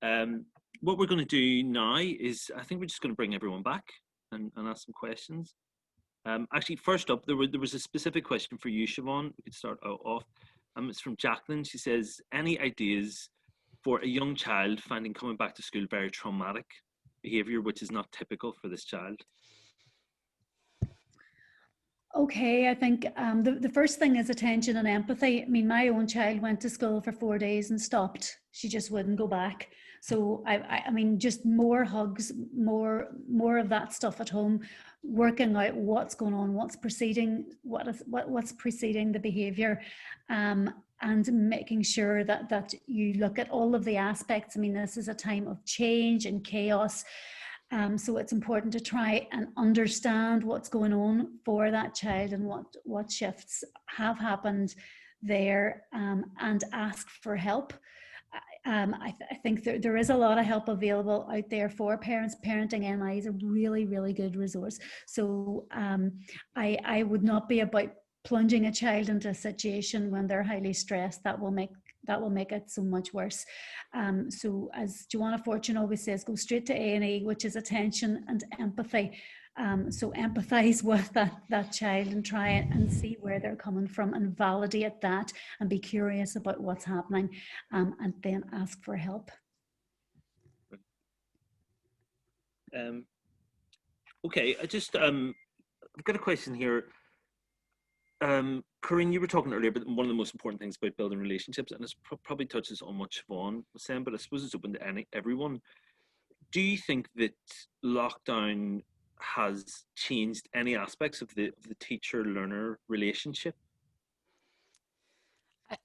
What we're going to do now is, I think we're just going to bring everyone back and ask some questions. Actually, first up, there was a specific question for you, Siobhán. We could start off. It's from Jacqueline. She says, any ideas for a young child finding coming back to school very traumatic behaviour, which is not typical for this child? Okay, I think the first thing is attention and empathy. I mean, my own child went to school for 4 days and stopped. She just wouldn't go back. So I mean, just more hugs, more of that stuff at home, working out what's going on, what's preceding the behaviour, and making sure that you look at all of the aspects. I mean, this is a time of change and chaos. So it's important to try and understand what's going on for that child and what shifts have happened there, and ask for help. I think there is a lot of help available out there for parents. Parenting NI is a really, really good resource. So I would not be about plunging a child into a situation when they're highly stressed. That will make it so much worse. So as Joanna Fortune always says, go straight to A&E, which is attention and empathy. So empathize with that child and try and see where they're coming from and validate that and be curious about what's happening, and then ask for help. Okay, I've got a question here. Corrine, you were talking earlier about one of the most important things about building relationships, and this probably touches on what Siobhán was saying, but I suppose it's open to everyone. Do you think that lockdown has changed any aspects of the teacher-learner relationship?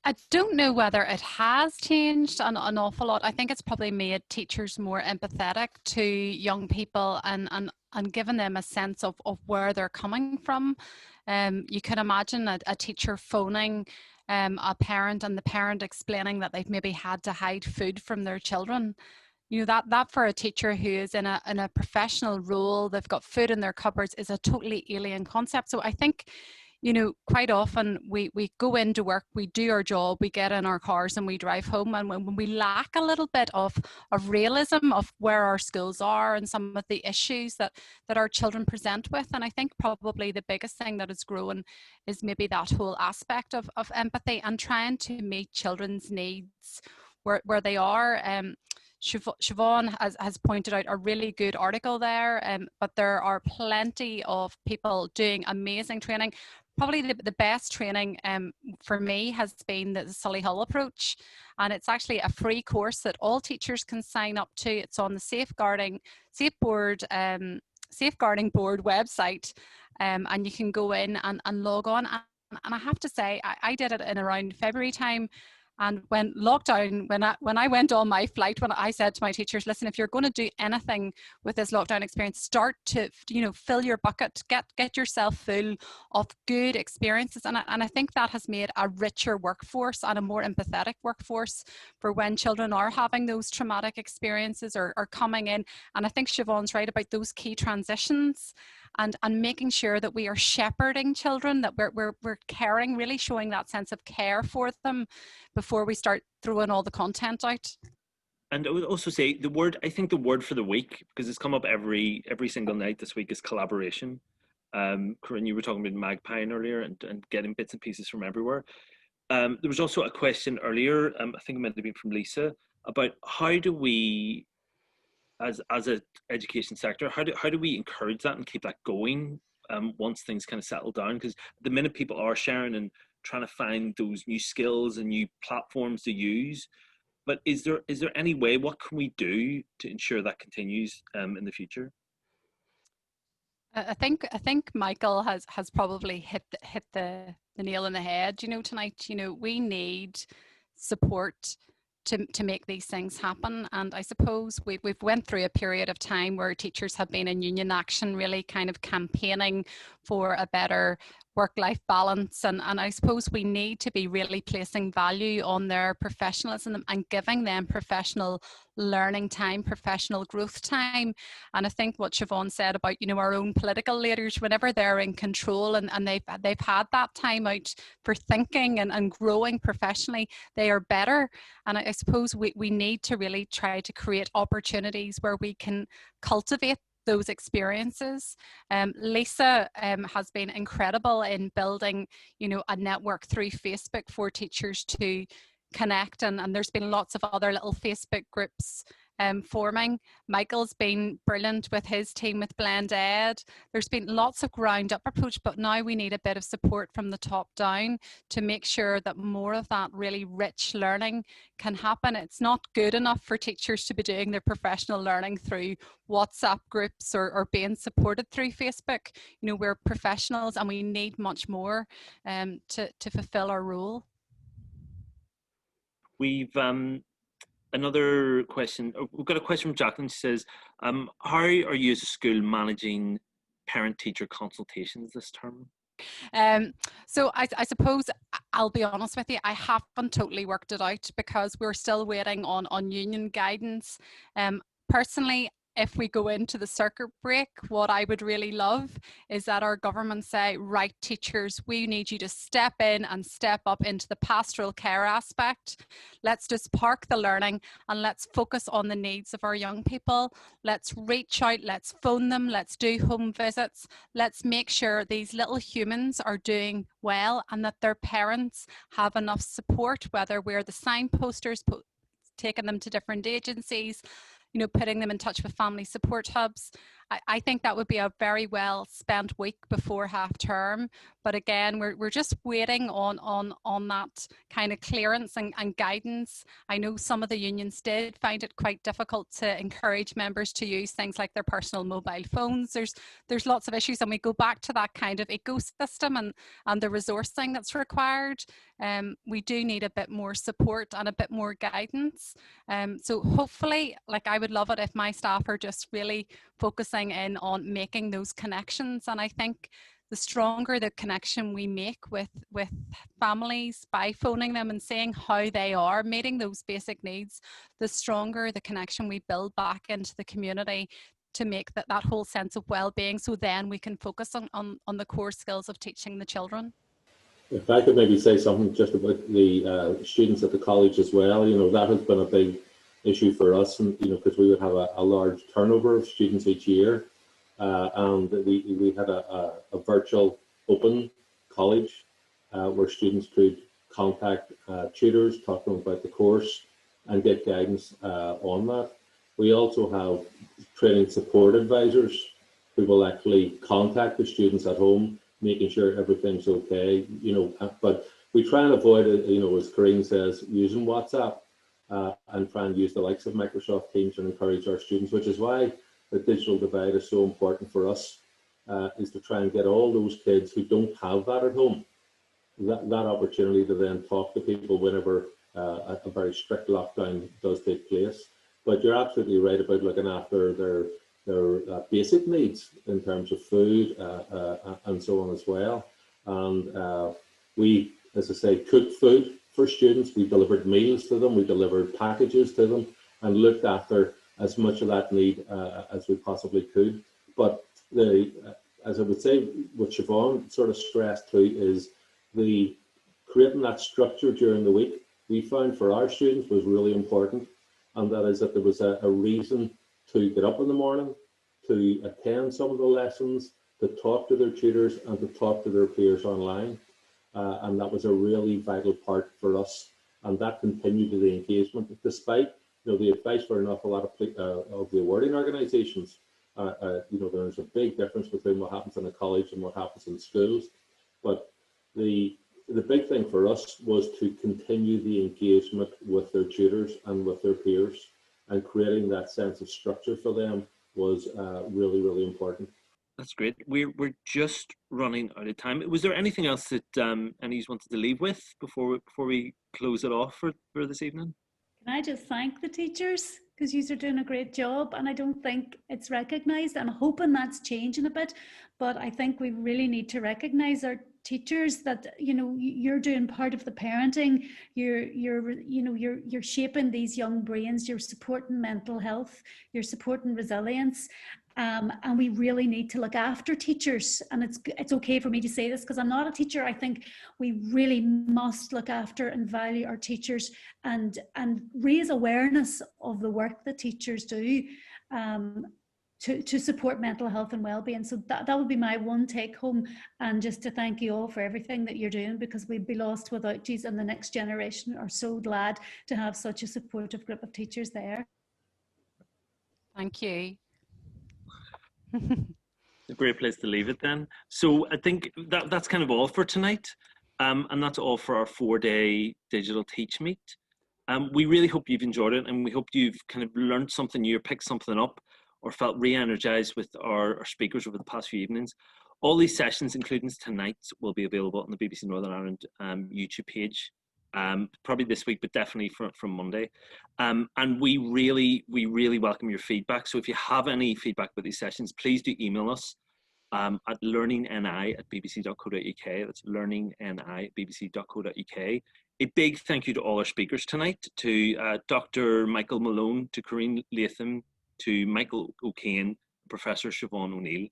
I don't know whether it has changed an awful lot. I think it's probably made teachers more empathetic to young people and given them a sense of where they're coming from. You can imagine a teacher phoning a parent and the parent explaining that they've maybe had to hide food from their children. You know, that for a teacher who is in a professional role, they've got food in their cupboards, is a totally alien concept. So I think, you know, quite often we go into work, we do our job, we get in our cars and we drive home, and when we lack a little bit of realism of where our schools are and some of the issues that our children present with. And I think probably the biggest thing that is growing is maybe that whole aspect of empathy and trying to meet children's needs where they are. Siobhán has pointed out a really good article there, but there are plenty of people doing amazing training. Probably the best training for me has been the Solihull approach, and it's actually a free course that all teachers can sign up to. It's on the Safeguarding Board website, and you can go in and log on. And I have to say, I did it in around February time. And when lockdown, when I went on my flight, when I said to my teachers, listen, if you're going to do anything with this lockdown experience, start to, you know, fill your bucket, get yourself full of good experiences. And I think that has made a richer workforce and a more empathetic workforce for when children are having those traumatic experiences or coming in. And I think Siobhán's right about those key transitions and making sure that we are shepherding children, that we're caring, really showing that sense of care for them before we start throwing all the content out. And I would also say I think the word for the week, because it's come up every single night this week, is collaboration. Corrine, you were talking about magpieing earlier and getting bits and pieces from everywhere. There was also a question earlier, I think it might have been from Lisa, about how do we, as an education sector, how do we encourage that and keep that going once things kind of settle down? Because the minute people are sharing and trying to find those new skills and new platforms to use, but is there any way, what can we do to ensure that continues in the future? I think Michael has probably hit the nail on the head, you know, tonight. You know, we need support to make these things happen. And I suppose we've went through a period of time where teachers have been in union action, really kind of campaigning for a better work-life balance, and I suppose we need to be really placing value on their professionalism and giving them professional learning time, professional growth time. And I think what Siobhán said about, you know, our own political leaders, whenever they're in control and they've had that time out for thinking and growing professionally, they are better. And I suppose we need to really try to create opportunities where we can cultivate those experiences. Lisa has been incredible in building, you know, a network through Facebook for teachers to connect, and there's been lots of other little Facebook groups forming. Michael's been brilliant with his team with Blend Ed. There's been lots of ground up approach, but now we need a bit of support from the top down to make sure that more of that really rich learning can happen. It's not good enough for teachers to be doing their professional learning through WhatsApp groups or being supported through Facebook. You know, we're professionals and we need much more to fulfill our role. We've another question. We've got a question from Jacqueline. She says, how are you as a school managing parent-teacher consultations this term? So I suppose I'll be honest with you, I haven't totally worked it out because we're still waiting on union guidance. Personally, if we go into the circuit break, what I would really love is that our government say, right, teachers, we need you to step in and step up into the pastoral care aspect. Let's just park the learning and let's focus on the needs of our young people. Let's reach out, let's phone them, let's do home visits. Let's make sure these little humans are doing well and that their parents have enough support, whether we're the signposters, taking them to different agencies, you know, putting them in touch with family support hubs. I think that would be a very well spent week before half term. But again, we're just waiting on that kind of clearance and guidance. I know some of the unions did find it quite difficult to encourage members to use things like their personal mobile phones. There's lots of issues, and we go back to that kind of ecosystem and the resourcing that's required. We do need a bit more support and a bit more guidance. So hopefully, like, I would love it if my staff are just really focusing in on making those connections. And I think the stronger the connection we make with families by phoning them and seeing how they are meeting those basic needs, the stronger the connection we build back into the community to make that whole sense of well-being, so then we can focus on the core skills of teaching the children. If I could maybe say something just about the students at the college as well, you know, that has been a big issue for us, and you know, because we would have a large turnover of students each year, and we had a virtual open college where students could contact tutors, talk to them about the course and get guidance on that. We also have training support advisors who will actually contact the students at home, making sure everything's okay, you know, but we try and avoid it, you know, as Corrine says, using WhatsApp and try and use the likes of Microsoft Teams and encourage our students, which is why the digital divide is so important for us, is to try and get all those kids who don't have that at home, that opportunity to then talk to people whenever a very strict lockdown does take place. But you're absolutely right about looking after their basic needs in terms of food and so on as well. And we, as I say, cooked food for students. We delivered meals to them, we delivered packages to them, and looked after as much of that need as we possibly could. But as I would say, what Siobhán sort of stressed too is the creating that structure during the week, we found for our students was really important, and that is that there was a reason to get up in the morning, to attend some of the lessons, to talk to their tutors and to talk to their peers online. And that was a really vital part for us, and that continued to the engagement, despite, you know, the advice for an awful lot of the awarding organisations. You know, there's a big difference between what happens in a college and what happens in schools. But the big thing for us was to continue the engagement with their tutors and with their peers, and creating that sense of structure for them was really, really important. That's great. We're just running out of time. Was there anything else that any wanted to leave with before we close it off for this evening? Can I just thank the teachers, because you are doing a great job, and I don't think it's recognised. I'm hoping that's changing a bit, but I think we really need to recognise our teachers that, you know, you're doing part of the parenting, you're shaping these young brains, you're supporting mental health, you're supporting resilience. And we really need to look after teachers. And it's okay for me to say this because I'm not a teacher. I think we really must look after and value our teachers and raise awareness of the work that teachers do to support mental health and well-being. So that would be my one take home, and just to thank you all for everything that you're doing, because we'd be lost without you, and the next generation are so glad to have such a supportive group of teachers there. Thank you. A great place to leave it then. So I think that's kind of all for tonight. And that's all for our 4-day digital teach meet. We really hope you've enjoyed it, and we hope you've kind of learned something new or picked something up or felt re-energized with our speakers over the past few evenings. All these sessions, including tonight's, will be available on the BBC Northern Ireland YouTube page, probably this week, but definitely from Monday. And we really welcome your feedback. So if you have any feedback about these sessions, please do email us at learningni@bbc.co.uk. That's learningni@bbc.co.uk. A big thank you to all our speakers tonight, to Dr. Michael Malone, to Corrine Latham, to Michael O'Kane, Professor Siobhán O'Neill,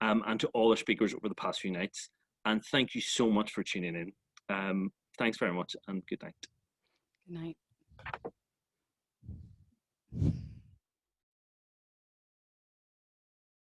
and to all our speakers over the past few nights. And thank you so much for tuning in. Thanks very much, and good night. Good night.